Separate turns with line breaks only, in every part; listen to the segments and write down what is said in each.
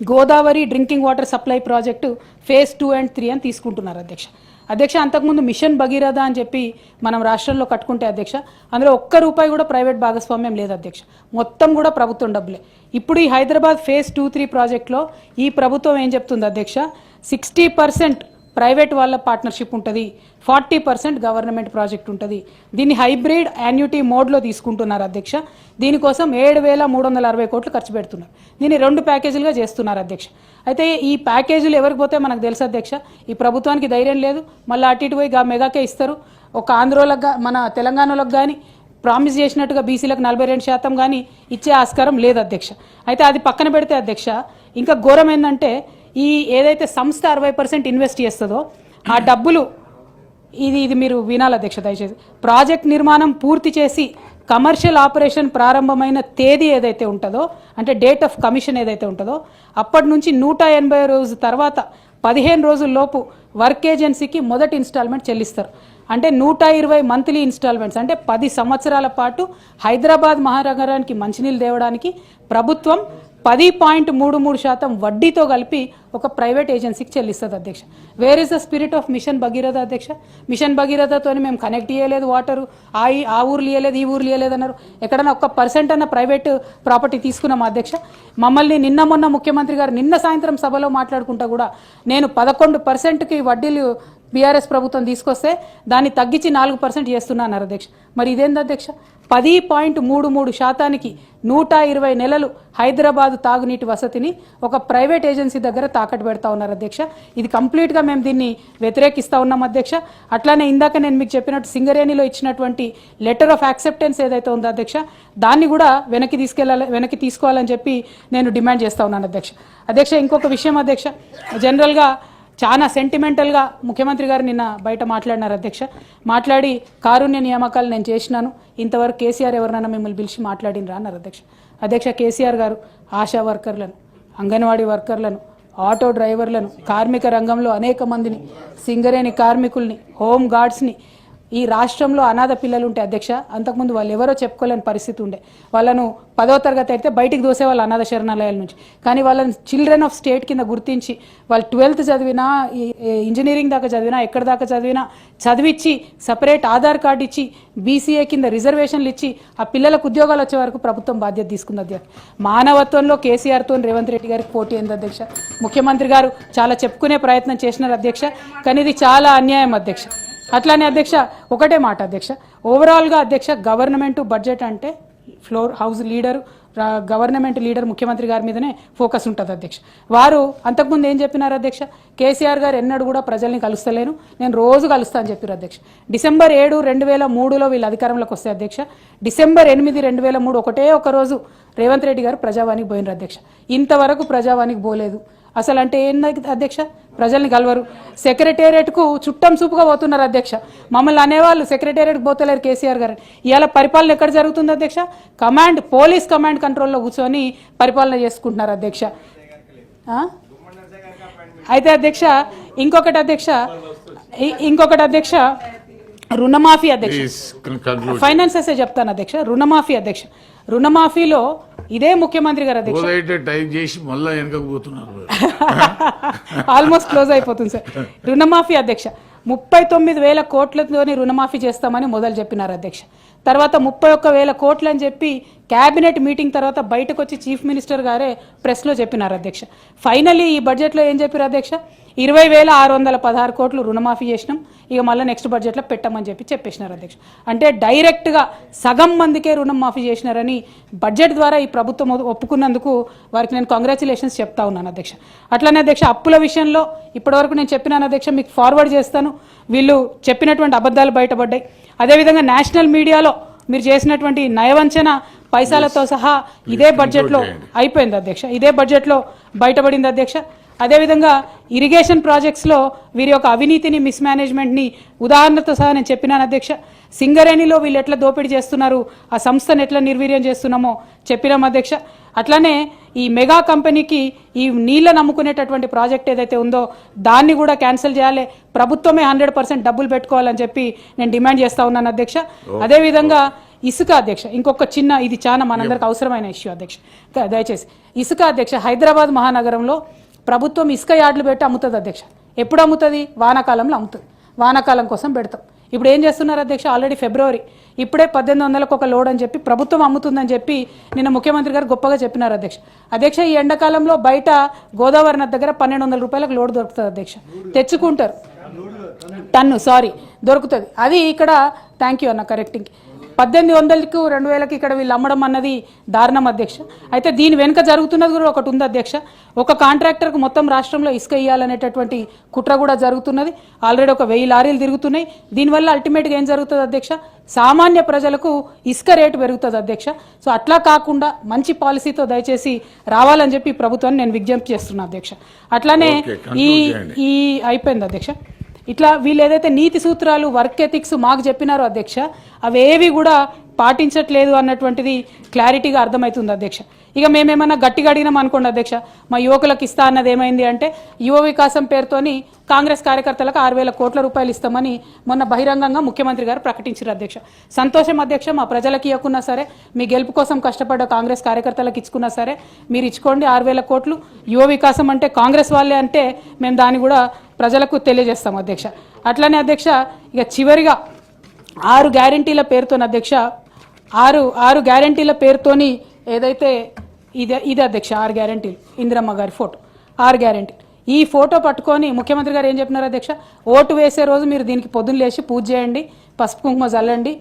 Godavari drinking water supply project phase 2 and 3 అని తీసుకుంటున్నారు అధ్యక్ష అంతకుముందు మిషన్ భగీరథ అని చెప్పి మనం రాష్ట్రంలో కట్టుకుంటే అధ్యక్ష అందులో ఒక్క రూపాయి కూడా ప్రైవేట్ భాగస్వామ్యం లేదు అధ్యక్ష, మొత్తం కూడా ప్రభుత్వం డబ్బులే. ఇప్పుడు ఈ హైదరాబాద్ ఫేజ్ 2-3 ప్రాజెక్టులో ఈ ప్రభుత్వం ఏం చెప్తుంది అధ్యక్ష, 60% ప్రైవేట్ వాళ్ళ పార్ట్నర్షిప్ ఉంటుంది, 40% గవర్నమెంట్ ప్రాజెక్ట్ ఉంటుంది. దీన్ని హైబ్రిడ్ యాన్యుటీ మోడ్లో తీసుకుంటున్నారు అధ్యక్ష. దీనికోసం 7,360 కోట్లు ఖర్చు పెడుతున్నారు. దీన్ని 2 ప్యాకేజీలుగా చేస్తున్నారు అధ్యక్ష. అయితే ఈ ప్యాకేజీలు ఎవరికి పోతే మనకు తెలుసు అధ్యక్ష, ఈ ప్రభుత్వానికి ధైర్యం లేదు, మళ్ళీ అటు ఇటు పోయి మెగాకే ఇస్తారు. ఒక ఆంధ్రోలకు మన తెలంగాణలోకి కానీ ప్రామిస్ చేసినట్టుగా బీసీలకు 42% కానీ ఇచ్చే ఆస్కారం లేదు అధ్యక్ష. అయితే అది పక్కన పెడితే అధ్యక్ష ఇంకా ఘోరం ఏంటంటే ఈ ఏదైతే సంస్థ 60% ఇన్వెస్ట్ చేస్తుందో ఆ డబ్బులు ఇది మీరు వినాలి అధ్యక్ష దయచేసి. ప్రాజెక్ట్ నిర్మాణం పూర్తి చేసి కమర్షియల్ ఆపరేషన్ ప్రారంభమైన తేదీ ఏదైతే ఉంటుందో అంటే డేట్ ఆఫ్ కమిషన్ ఏదైతే ఉంటుందో అప్పటి నుంచి 180 రోజుల తర్వాత 15 రోజుల్లోపు వర్క్ ఏజెన్సీకి మొదటి ఇన్స్టాల్మెంట్ చెల్లిస్తారు. అంటే 120 మంత్లీ ఇన్స్టాల్మెంట్స్ అంటే 10 సంవత్సరాల పాటు హైదరాబాద్ మహానగరానికి మంచినీళ్ళు తేవడానికి ప్రభుత్వం 10.33% వడ్డీతో కలిపి ఒక ప్రైవేట్ ఏజెన్సీకి చెల్లిస్తుంది అధ్యక్ష. Where is the spirit of mission Bhagiratha అధ్యక్ష? మిషన్ భగీరథతో మేము కనెక్ట్ చేయలేదు వాటరు, ఆ ఊరు ఇయ్యలేదు ఈ ఊరు ఇయ్యలేదు అన్నారు. ఎక్కడన్నా 1% అన్న ప్రైవేట్ ప్రాపర్టీ తీసుకున్నాం అధ్యక్ష. మమ్మల్ని మొన్న ముఖ్యమంత్రి గారు నిన్న సాయంత్రం సభలో మాట్లాడుకుంటా కూడా నేను 11%కి వడ్డీలు బీఆర్ఎస్ ప్రభుత్వం తీసుకొస్తే దాన్ని తగ్గించి 4% చేస్తున్నా అన్నారు అధ్యక్ష. మరి ఇదేంది అధ్యక్ష? 10.33% 120 నెలలు హైదరాబాద్ తాగునీటి వసతిని ఒక ప్రైవేట్ ఏజెన్సీ దగ్గర తాకట్టు పెడతా ఉన్నారు అధ్యక్ష. ఇది కంప్లీట్గా మేము దీన్ని వ్యతిరేకిస్తూ ఉన్నాం అధ్యక్ష. అట్లానే ఇందాక నేను మీకు చెప్పినట్టు సింగరేణిలో ఇచ్చినటువంటి లెటర్ ఆఫ్ యాక్సెప్టెన్స్ ఏదైతే ఉందో అధ్యక్ష దాన్ని కూడా వెనక్కి తీసుకోవాలని చెప్పి నేను డిమాండ్ చేస్తూ ఉన్నాను అధ్యక్ష. ఇంకొక విషయం అధ్యక్ష, జనరల్గా చాలా సెంటిమెంటల్గా ముఖ్యమంత్రి గారు నిన్న బయట మాట్లాడినారు అధ్యక్ష. మాట్లాడి కారుణ్య నియామకాలు నేను చేసినాను, ఇంతవరకు కేసీఆర్ ఎవరినైనా మిమ్మల్ని పిలిచి మాట్లాడినరా అన్నారు అధ్యక్ష. కేసీఆర్ గారు ఆశా వర్కర్లను, అంగన్వాడీ వర్కర్లను, ఆటో డ్రైవర్లను, కార్మిక రంగంలో అనేక మందిని, సింగరేణి కార్మికుల్ని, హోమ్ గార్డ్స్ని, ఈ రాష్ట్రంలో అనాథ పిల్లలు ఉంటే అధ్యక్ష అంతకుముందు వాళ్ళు ఎవరో చెప్పుకోలేని పరిస్థితి ఉండే. వాళ్ళను 10వ తరగతి అయితే బయటికి దోసే వాళ్ళు అనాథ శరణాలయాల నుంచి. కానీ వాళ్ళని చిల్డ్రన్ ఆఫ్ స్టేట్ కింద గుర్తించి వాళ్ళు 12th చదివినా ఇంజనీరింగ్ దాకా చదివినా ఎక్కడి దాకా చదివినా చదివించి సపరేట్ ఆధార్ కార్డు ఇచ్చి బీసీఏ కింద రిజర్వేషన్లు ఇచ్చి ఆ పిల్లలకు ఉద్యోగాలు వచ్చే వరకు ప్రభుత్వం బాధ్యత తీసుకుంది అధ్యక్ష. మానవత్వంలో కేసీఆర్తో రేవంత్ రెడ్డి గారికి పోటీ అయింది అధ్యక్ష. ముఖ్యమంత్రి గారు చాలా చెప్పుకునే ప్రయత్నం చేసినారు అధ్యక్ష, కానీ ఇది చాలా అన్యాయం అధ్యక్ష. అట్లానే అధ్యక్ష ఒకటే మాట అధ్యక్ష, ఓవరాల్గా అధ్యక్ష గవర్నమెంట్ బడ్జెట్ అంటే floor house leader government leader ముఖ్యమంత్రి గారి మీదనే ఫోకస్ ఉంటుంది అధ్యక్ష. వారు అంతకుముందు ఏం చెప్పినారు అధ్యక్ష, కేసీఆర్ గారు ఎన్నడూ కూడా ప్రజల్ని కలుస్తలేను, నేను రోజు కలుస్తా అని చెప్పారు అధ్యక్ష. డిసెంబర్ 7, 2003లో వీళ్ళు అధికారంలోకి వస్తే అధ్యక్ష, డిసెంబర్ 8, 2003 ఒకటే ఒక రోజు రేవంత్ రెడ్డి గారు ప్రజావానికి పోయినారు అధ్యక్ష. ఇంతవరకు ప్రజావానికి పోలేదు. అసలు అంటే ఏంది అధ్యక్ష, ప్రజల్ని కలవరు. సెక్రటేరియట్కు చుట్టం చూపుగా పోతున్నారు అధ్యక్ష. మమ్మల్ని అనేవాళ్ళు సెక్రటేరియట్కి పోతలేరు కేసీఆర్ గారు. ఇవాళ పరిపాలన ఎక్కడ జరుగుతుంది అధ్యక్ష? పోలీస్ కమాండ్ కంట్రోల్లో కూర్చొని పరిపాలన చేసుకుంటున్నారు అధ్యక్ష. అయితే అధ్యక్ష ఇంకొకటి అధ్యక్ష రుణమాఫీ అధ్యక్ష, ఫైనాన్సెస్ చెప్తాను అధ్యక్ష. రుణమాఫీలో ఇదే ముఖ్యమంత్రి గారు అధ్యక్ష ఆల్మోస్ట్ క్లోజ్ అయిపోతుంది సార్. రుణమాఫీ అధ్యక్ష 39,000 కోట్లతోని రుణమాఫీ చేస్తామని మొదలు చెప్పినారు అధ్యక్ష. తర్వాత 31,000 కోట్లు అని చెప్పి క్యాబినెట్ మీటింగ్ తర్వాత బయటకు వచ్చి చీఫ్ మినిస్టర్ గారే ప్రెస్లో చెప్పినారు అధ్యక్ష. ఫైనలీ ఈ బడ్జెట్లో ఏం చెప్పారు అధ్యక్ష, 20,616 కోట్లు రుణమాఫీ చేసినాం, ఇక మళ్ళీ నెక్స్ట్ బడ్జెట్లో పెట్టమని చెప్పేసినారు అధ్యక్ష. అంటే డైరెక్ట్గా సగం మందికే రుణం మాఫీ చేసినారని బడ్జెట్ ద్వారా ఈ ప్రభుత్వం ఒప్పుకున్నందుకు వారికి నేను కంగ్రాచులేషన్స్ చెప్తా ఉన్నాను అధ్యక్ష. అట్లనే అధ్యక్ష అప్పుల విషయంలో ఇప్పటివరకు నేను చెప్పినాను అధ్యక్ష, మీకు ఫార్వర్డ్ చేస్తాను. వీళ్ళు చెప్పినటువంటి అబద్ధాలు బయటపడ్డాయి. అదేవిధంగా నేషనల్ మీడియాలో మీరు చేసినటువంటి నయవంచన పైసలతో సహా ఇదే బడ్జెట్లో అయిపోయింది అధ్యక్ష, ఇదే బడ్జెట్లో బయటపడింది అధ్యక్ష. అదేవిధంగా ఇరిగేషన్ ప్రాజెక్ట్స్లో వీరి యొక్క అవినీతిని మిస్మేనేజ్మెంట్ని ఉదాహరణతో సహా నేను చెప్పినాను అధ్యక్ష. సింగరేణిలో వీళ్ళు ఎట్లా దోపిడీ చేస్తున్నారు, ఆ సంస్థను ఎట్లా నిర్వీర్యం చేస్తున్నామో చెప్పినాం అధ్యక్ష. అట్లానే ఈ మెగా కంపెనీకి ఈ నీళ్ళ నమ్ముకునేటటువంటి ప్రాజెక్ట్ ఏదైతే ఉందో దాన్ని కూడా క్యాన్సిల్ చేయాలి, ప్రభుత్వమే 100% డబ్బులు పెట్టుకోవాలని చెప్పి నేను డిమాండ్ చేస్తా ఉన్నాను అధ్యక్ష. అదేవిధంగా ఇసుక అధ్యక్ష, ఇంకొక చిన్న, ఇది చాలా మనందరికి అవసరమైన ఇష్యూ అధ్యక్ష, దయచేసి. ఇసుక అధ్యక్ష, హైదరాబాద్ మహానగరంలో ప్రభుత్వం ఇసుక యార్డులు పెట్టి అమ్ముతుంది అధ్యక్ష. ఎప్పుడు అమ్ముతుంది? వానాకాలంలో అమ్ముతుంది. వానాకాలం కోసం పెడతాం. ఇప్పుడు ఏం చేస్తున్నారు అధ్యక్ష? ఆల్రెడీ ఫిబ్రవరి, ఇప్పుడే 1800కు ఒక లోడ్ అని చెప్పి ప్రభుత్వం అమ్ముతుందని చెప్పి నిన్న ముఖ్యమంత్రి గారు గొప్పగా చెప్పినారు అధ్యక్ష. ఈ ఎండాకాలంలో బయట గోదావరి నది దగ్గర 1200 రూపాయలకు లోడ్ దొరుకుతుంది అధ్యక్ష. తెచ్చుకుంటారు, టన్ను దొరుకుతుంది. అది ఇక్కడ, థ్యాంక్ యూ అన్న కరెక్టింగ్, 1800కు 2000కి ఇక్కడ వీళ్ళు అమ్మడం అన్నది దారుణం అధ్యక్ష. అయితే దీని వెనుక జరుగుతున్నది కూడా ఒకటి ఉంది అధ్యక్ష. ఒక కాంట్రాక్టర్కు మొత్తం రాష్ట్రంలో ఇసుక ఇవ్వాలనేటటువంటి కుట్ర కూడా జరుగుతున్నది. ఆల్రెడీ ఒక 1000 లారీలు తిరుగుతున్నాయి. దీనివల్ల అల్టిమేట్గా ఏం జరుగుతుంది అధ్యక్ష? సామాన్య ప్రజలకు ఇసుక రేటు పెరుగుతుంది అధ్యక్ష. సో అట్లా కాకుండా మంచి పాలసీతో దయచేసి రావాలని చెప్పి ప్రభుత్వాన్ని నేను విజ్ఞప్తి చేస్తున్నా అధ్యక్ష. అట్లానే ఈ అయిపోయింది అధ్యక్ష. ఇట్లా వీళ్ళు ఏదైతే నీతి సూత్రాలు, వర్క్ ఎథిక్స్ మాకు చెప్పినారో అధ్యక్ష, అవేవి కూడా పాటించట్లేదు అన్నటువంటిది క్లారిటీగా అర్థమవుతుంది అధ్యక్ష. ఇక మేమేమన్నా గట్టిగా అడిగినాం అనుకోండి అధ్యక్ష, మా యువకులకు ఇస్తా అన్నది ఏమైంది అంటే, యువ వికాసం పేరుతోని కాంగ్రెస్ కార్యకర్తలకు 6000 కోట్ల రూపాయలు ఇస్తామని మొన్న బహిరంగంగా ముఖ్యమంత్రి గారు ప్రకటించారు అధ్యక్ష. సంతోషం అధ్యక్ష, మా ప్రజలకు ఇవ్వకున్నా సరే, మీ గెలుపు కోసం కష్టపడ్డ కాంగ్రెస్ కార్యకర్తలకు ఇచ్చుకున్నా సరే మీరు ఇచ్చుకోండి 6000 కోట్లు. యువ వికాసం అంటే కాంగ్రెస్ వాళ్ళే అంటే మేము దాన్ని కూడా ప్రజలకు తెలియజేస్తాం అధ్యక్ష. అట్లనే అధ్యక్ష, ఇక చివరిగా 6 గ్యారంటీల పేరుతోని అధ్యక్ష, 6 గ్యారంటీల పేరుతోని ఏదైతే ఇది అధ్యక్ష, 6 గ్యారంటీలు, ఇందిరమ్మ గారి ఫోటో, 6 గ్యారంటీలు. ఈ ఫోటో పట్టుకొని ముఖ్యమంత్రి గారు ఏం చెప్పినారు అధ్యక్ష? ఓటు వేసే రోజు మీరు దీనికి పొద్దున్న లేచి పూజ చేయండి, పసుపు కుంకుమ చల్లండి,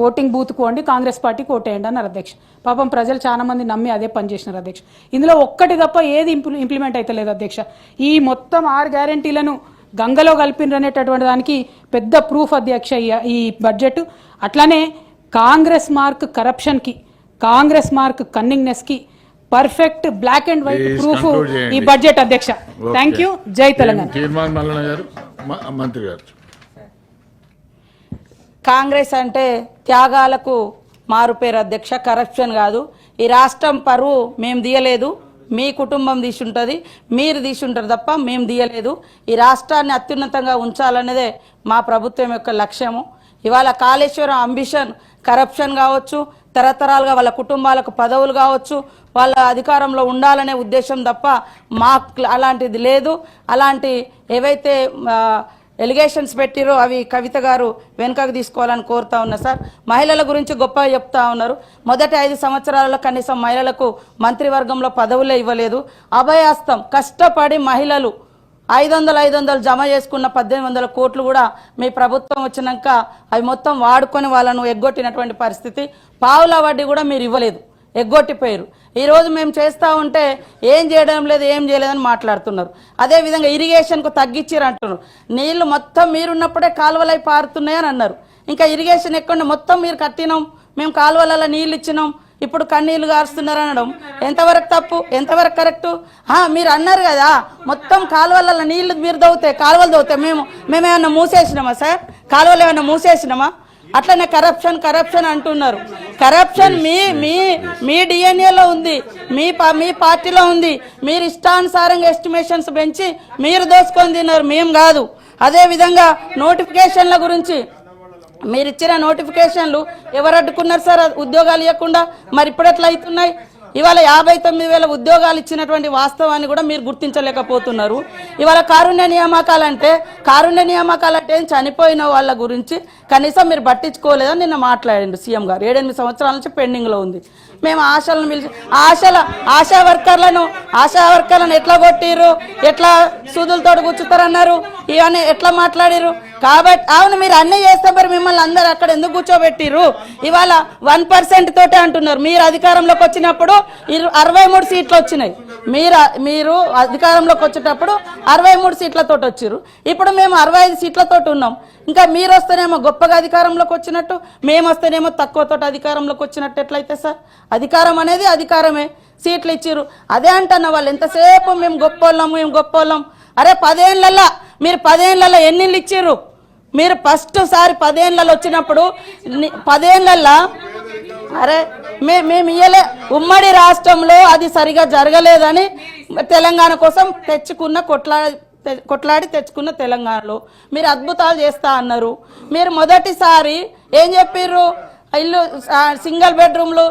ఓటింగ్ బూత్కు వండి కాంగ్రెస్ పార్టీకి ఓటేయండి అన్నారు అధ్యక్ష. పాపం ప్రజలు చాలా మంది నమ్మి అదే పని చేసినారు అధ్యక్ష. ఇందులో ఒక్కటి తప్ప ఏది ఇంప్లిమెంట్ అయితే లేదు అధ్యక్ష. ఈ మొత్తం 6 గ్యారంటీలను గంగలో కలిపిననేటటువంటి దానికి పెద్ద ప్రూఫ్ అధ్యక్ష ఈ బడ్జెట్. అట్లానే కాంగ్రెస్ మార్క్ కరప్షన్కి, కాంగ్రెస్ మార్క్ కన్నింగ్నెస్కి perfect black and white proof ఈ బడ్జెట్ అధ్యక్ష. Thank you. జై తెలంగాణ.
కాంగ్రెస్ అంటే త్యాగాలకు మారుపేరు అధ్యక్ష, కరప్షన్ కాదు. ఈ రాష్ట్రం పరువు మేము తీయలేదు, మీ కుటుంబం తీసుంటుంది, మీరు తీసుంటారు తప్ప మేము తీయలేదు. ఈ రాష్ట్రాన్ని అత్యున్నతంగా ఉంచాలనేదే మా ప్రభుత్వం యొక్క లక్ష్యము. ఇవాళ కాళేశ్వరం అంబిషన్ కరప్షన్ కావచ్చు, తరతరాలుగా వాళ్ళ కుటుంబాలకు పదవులు కావచ్చు, వాళ్ళ అధికారంలో ఉండాలనే ఉద్దేశం తప్ప మాకు అలాంటిది లేదు. అలాంటి ఏవైతే ఎలిగేషన్స్ పెట్టిరో అవి కవిత గారు వెనుకకు తీసుకోవాలని కోరుతా ఉన్నా సార్. మహిళల గురించి గొప్పగా చెప్తా ఉన్నారు. మొదటి 5 సంవత్సరాలలో కనీసం మహిళలకు మంత్రివర్గంలో పదవులే ఇవ్వలేదు. అభయాస్తం కష్టపడి మహిళలు 500 జమ చేసుకున్న 1800 కోట్లు కూడా మీ ప్రభుత్వం వచ్చినాక అవి మొత్తం వాడుకొని వాళ్ళను ఎగ్గొట్టినటువంటి పరిస్థితి. పావుల వడ్డీ కూడా మీరు ఇవ్వలేదు, ఎగ్గొట్టిపోయారు. ఈరోజు మేము చేస్తూ ఉంటే ఏం చేయడం లేదు, ఏం చేయలేదని మాట్లాడుతున్నారు. అదేవిధంగా ఇరిగేషన్కు తగ్గించారు అంటున్నారు. నీళ్లు మొత్తం మీరున్నప్పుడే కాలువలై పారుతున్నాయని అన్నారు. ఇంకా ఇరిగేషన్ ఎక్కడ మొత్తం మీరు కట్టినాం, మేము కాలువలలో నీళ్ళు ఇచ్చినాం, ఇప్పుడు కన్నీళ్లు గారుస్తున్నారు అనడం ఎంతవరకు తప్పు, ఎంతవరకు కరెక్టు? మీరు అన్నారు కదా మొత్తం కాలువలలో నీళ్లు మీరు దవ్వుతాయి, కాలువలు దవ్వుతాయి, మేమేమన్నా మూసేసినామా సార్? కాలువలు ఏమన్నా మూసేసినామా? అట్లనే కరప్షన్ అంటున్నారు. కరప్షన్ మీ డిఎన్ఏలో ఉంది, మీ పార్టీలో ఉంది. మీరు ఇష్టానుసారంగా ఎస్టిమేషన్స్ పెంచి మీరు దోసుకొని తిన్నారు, మేము కాదు. అదేవిధంగా నోటిఫికేషన్ల గురించి మీరు ఇచ్చిన నోటిఫికేషన్లు ఎవరు అడ్డుకున్నారు సార్ ఉద్యోగాలు ఇవ్వకుండా? మరి ఇప్పుడు ఎట్లా అవుతున్నాయి? ఇవాళ 59,000 ఉద్యోగాలు ఇచ్చినటువంటి వాస్తవాన్ని కూడా మీరు గుర్తించలేకపోతున్నారు. ఇవాళ కారుణ్య నియామకాలంటే చనిపోయిన వాళ్ళ గురించి కనీసం మీరు పట్టించుకోలేదని నిన్న మాట్లాడండి సీఎం గారు. 7-8 సంవత్సరాల నుంచి పెండింగ్లో ఉంది. మేము ఆశలను పిలిచి ఆశా వర్కర్లను ఎట్లా కొట్టిర్రు, ఎట్లా సూదులతో కూర్చుతారన్నారు, ఇవన్నీ ఎట్లా మాట్లాడిరు? కాబట్టి అవును మీరు అన్నీ చేస్తే మరి మిమ్మల్ని అందరు అక్కడ ఎందుకు కూర్చోబెట్టిర్రు? ఇవాళ 1% తోటే అంటున్నారు. మీరు అధికారంలోకి వచ్చినప్పుడు 63 సీట్లు వచ్చినాయి. మీరు అధికారంలోకి వచ్చేటప్పుడు 63 సీట్లతో వచ్చిర్రు. ఇప్పుడు మేము 65 సీట్లతో ఉన్నాం. ఇంకా మీరు వస్తేనేమో గొప్పగా అధికారంలోకి వచ్చినట్టు, మేము వస్తేనేమో తక్కువతో అధికారంలోకి వచ్చినట్టు ఎట్లయితే సార్? అధికారం అనేది అధికారమే. సీట్లు ఇచ్చిర్రు. అదే అంటున్న వాళ్ళు ఎంతసేపు మేము గొప్పోళ్ళం. అరే 10 ఏళ్ళల్లో మీరు 10 ఏళ్ళల్లో ఎన్ని ఇళ్ళు ఇచ్చిర్రు? మీరు ఫస్ట్ సారి 10 ఏళ్ళలో వచ్చినప్పుడు 10 ఏళ్ళల్లో అరే మేము ఇయ్యలే, ఉమ్మడి రాష్ట్రంలో అది సరిగా జరగలేదని తెలంగాణ కోసం కొట్లాడి తెచ్చుకున్న తెలంగాణలో మీరు అద్భుతాలు చేస్తా అన్నారు. మీరు మొదటిసారి ఏం చెప్పిర్రు? ఇల్లు సింగిల్ బెడ్రూమ్లు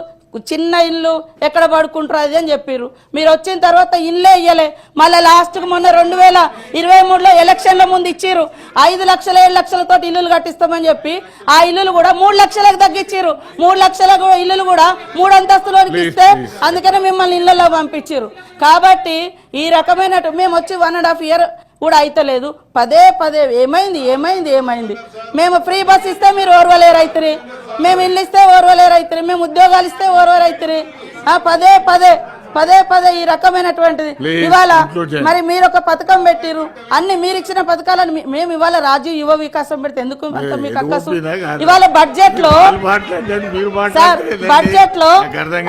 చిన్న ఇల్లు ఎక్కడ పడుకుంటారు అది అని చెప్పారు. మీరు వచ్చిన తర్వాత ఇల్లే ఇయ్యలే. మళ్ళీ లాస్ట్కి మొన్న 2023లో ఎలక్షన్ల ముందు ఇచ్చిర్రు 5 లక్షల 7 లక్షలతో ఇల్లులు కట్టిస్తామని చెప్పి ఆ ఇల్లులు కూడా 3 లక్షలకు తగ్గించారు. 3 లక్షల ఇల్లులు కూడా 3 అంతస్తులోనికి ఇస్తే అందుకనే మిమ్మల్ని ఇళ్లలో పంపించారు. కాబట్టి ఈ రకమైన మేము వచ్చి 1.5 year కూడా అయితలేదు. పదే పదే ఏమైంది ఏమైంది ఏమైంది. మేము ఫ్రీ బస్ ఇస్తే మీరు ఓర్వలేరు అవుతుంది, మేము ఇల్లు ఇస్తే ఓర్వలేరు అవుతుంది, మేము ఉద్యోగాలు ఇస్తే ఓర్వలేరు అవుతుంది. పదే పదే పదే పదే ఈ రకమైనటువంటిది. ఇవాళ మరి మీరు ఒక పథకం పెట్టిరు, అన్ని మీరు ఇచ్చిన పథకాలను మేము ఇవాళ రాజీవ్ యువ వికాసం పెడితే ఎందుకు అంత మీకు అక్కసు? ఇవాళ బడ్జెట్ లో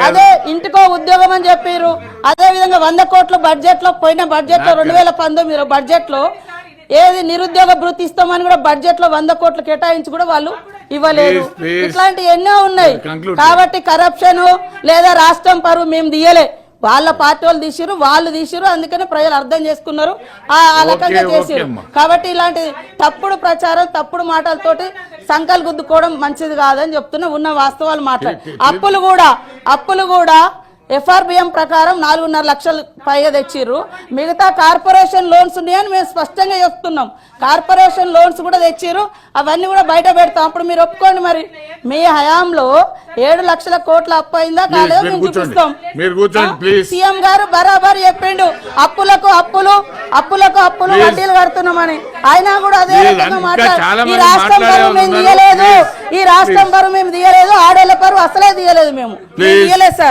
అదే ఇంటికో ఉద్యోగం అని చెప్పారు. అదే విధంగా 100 కోట్ల బడ్జెట్ లో పోయిన బడ్జెట్ లో 2019 బడ్జెట్ లో ఏది నిరుద్యోగ భృతి ఇస్తామని కూడా బడ్జెట్ లో 100 కోట్లు కేటాయించి కూడా వాళ్ళు ఇవ్వలేదు. ఇట్లాంటి ఎన్నో ఉన్నాయి. కాబట్టి కరప్షన్ లేదా రాష్ట్రం పరువు మేము తీయలే, వాళ్ళ పార్టీ వాళ్ళు తీసిరు. అందుకని ప్రజలు అర్థం చేసుకున్నారు, ఆ రకంగా చేసిరు. కాబట్టి ఇలాంటి తప్పుడు ప్రచారం తప్పుడు మాటలతోటి సంకల్ గుద్దుకోవడం మంచిది కాదని చెప్తున్నా. ఉన్న వాస్తవాలు మాట్లాడి అప్పులు కూడా FRBM ప్రకారం 4.5 లక్షలు పైగా తెచ్చిర్రు. మిగతా కార్పొరేషన్ లోన్స్ ఉన్నాయని మేము స్పష్టంగా చెప్తున్నాం. కార్పొరేషన్ లోన్స్ కూడా తెచ్చిర్రు, అవన్నీ కూడా బయట పెడతాం. అప్పుడు మీరు ఒప్పుకోండి. మరి మీ హయాంలో 7 లక్షల కోట్ల అప్పు అయిందా కాలేదో మేము చూపిస్తాం. సీఎం గారు బరాబర్ చెప్పిండు అప్పులకు వడ్డీలు కడుతున్నామని. అయినా కూడా అదే రకంగా మాట్లాడు. ఈ రాష్ట్రం పరువు మేము తీయలేదు, ఆడోళ్ళ పరువు అసలే తీయలేదు, మేము తీయలేదు సార్.